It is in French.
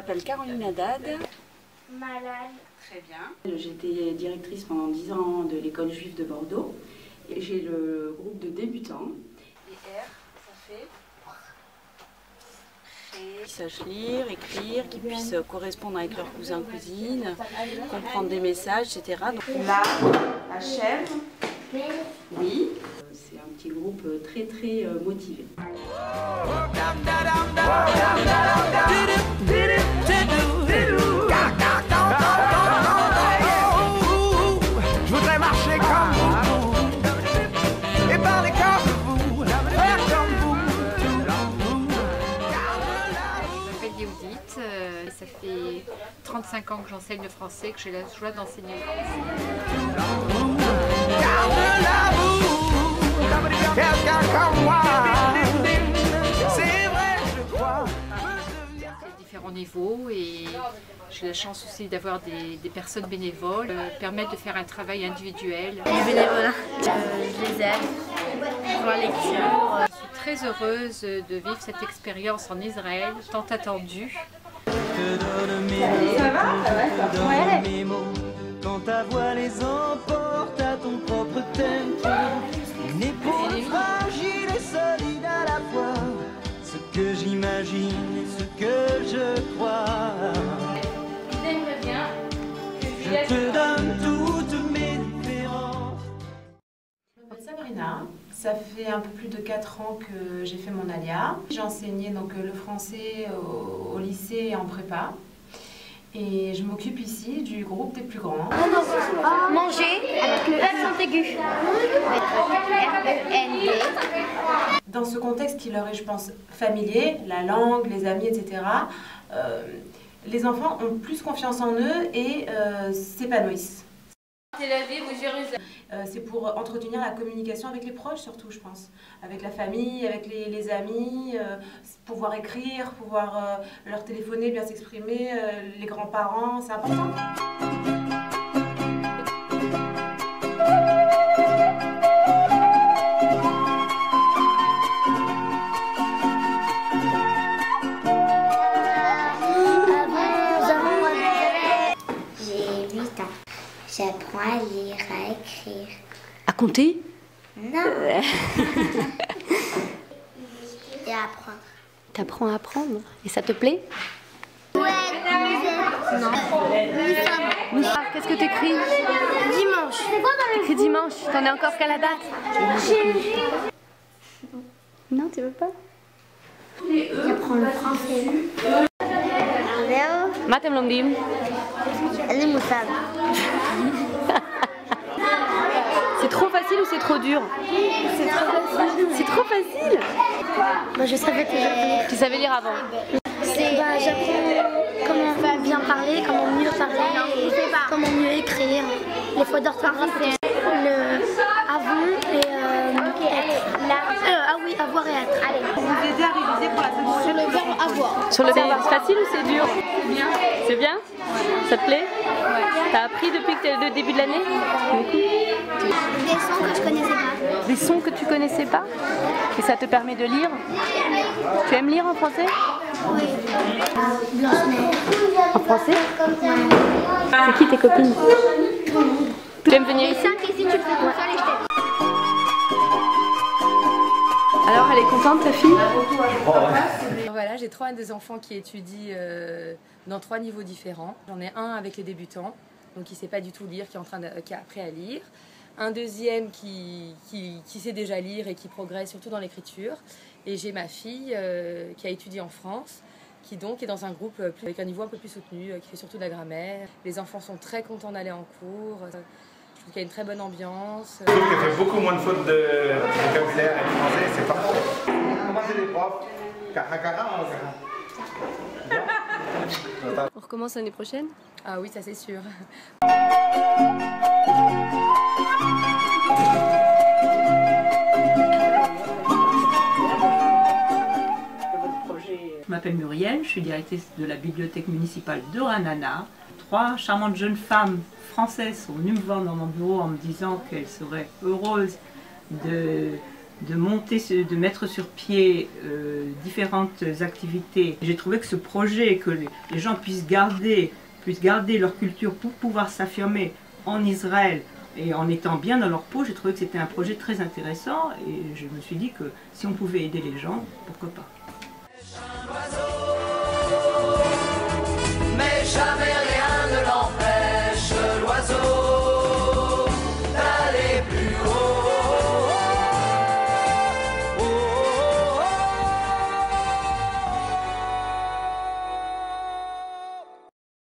m'appelle Caroline Haddad. Malade. Très bien. J'étais directrice pendant 10 ans de l'école juive de Bordeaux. Et j'ai le groupe de débutants. Et R, ça fait... Qui sachent lire, écrire, qui puissent correspondre avec leurs cousins, cousines, comprendre des messages, etc. Donc, là, Hachem, oui. C'est un petit groupe très très motivé. Je voudrais marcher comme vous et parler comme vous, faire comme vous. Je m'appelle Yehudit, ça fait 35 ans que j'enseigne le français, que j'ai la joie d'enseigner le français. Quelqu'un comme moi, c'est vrai, je crois. Il y a différents niveaux et j'ai la chance aussi d'avoir des personnes bénévoles qui permettent de faire un travail individuel. Les bénévoles, je les aime pour la lecture. Je suis très heureuse de vivre cette expérience en Israël, tant attendue. Ça va? Mes mots, quand ta voix les emporte à ton propre tempo. Une épaule fragile et solide à la fois. Ce que j'imagine et ce que je crois. J'aimerais bien que Je te donne toutes mes différences. Je m'appelle Sabrina, ça fait un peu plus de 4 ans que j'ai fait mon alia. J'ai enseigné donc le français au lycée et en prépa. Et je m'occupe ici du groupe des plus grands. Manger avec le accent aigu. R-E-N-D. Dans ce contexte qui leur est, je pense, familier, la langue, les amis, etc., les enfants ont plus confiance en eux et s'épanouissent. Tel Aviv ou Jérusalem. C'est pour entretenir la communication avec les proches surtout, je pense. Avec la famille, avec les amis, pouvoir écrire, pouvoir leur téléphoner, bien s'exprimer, les grands-parents, c'est important. J'ai 8 ans. J'apprends à lire, à écrire. À compter? Non. Et à apprendre. T'apprends à apprendre? Et ça te plaît? Ouais. Non. Qu'est-ce que t'écris? Dimanche. T'écris dimanche. T'en es encore qu'à la date? Non, tu veux pas? J'apprends le français. Léo. מה אתם לומדים? אין לי מושג. C'est trop facile ou c'est trop dur? C'est trop facile. C'est trop facile. Bah, je savais déjà. Tu savais lire avant? J'apprends comment bien parler, comment mieux parler, comment mieux écrire, les fautes d'orthographe, le avant et être. Ah oui, avoir et être. Allez. Vous aider à réviser pour la semaine Sur le verbe avoir. Sur le verbe, c'est facile ou c'est dur? Bien. C'est bien? Ça te plaît? T'as appris depuis le début de l'année? Des sons que je connaissais pas. Des sons que tu connaissais pas? Et ça te permet de lire? Tu aimes lire en français? Oui. Blanche-Neige. En français? C'est qui tes copines? Tu aimes venir ici? 5 ici, tu le fais tout seul et je t'aide. Alors, elle est contente ta fille? Voilà, j'ai 3 des enfants qui étudient dans 3 niveaux différents. J'en ai un avec les débutants, donc qui ne sait pas du tout lire, qui a appris à lire. Un deuxième qui sait déjà lire et qui progresse surtout dans l'écriture. Et j'ai ma fille qui a étudié en France, qui donc est dans un groupe avec un niveau un peu plus soutenu, qui fait surtout de la grammaire. Les enfants sont très contents d'aller en cours. Je trouve qu'il y a une très bonne ambiance. Je trouve qu'elle fait beaucoup moins de fautes de vocabulaire et de français, c'est parfait. Comment c'est les profs? On recommence l'année prochaine? Ah oui, ça c'est sûr. Je m'appelle Muriel, je suis directrice de la bibliothèque municipale de Ranana. 3 charmantes jeunes femmes françaises sont venues me voir dans mon bureau en me disant qu'elles seraient heureuses de de mettre sur pied différentes activités. J'ai trouvé que ce projet, que les gens puissent garder leur culture pour pouvoir s'affirmer en Israël et en étant bien dans leur peau, j'ai trouvé que c'était un projet très intéressant et je me suis dit que si on pouvait aider les gens, pourquoi pas. Mais jamais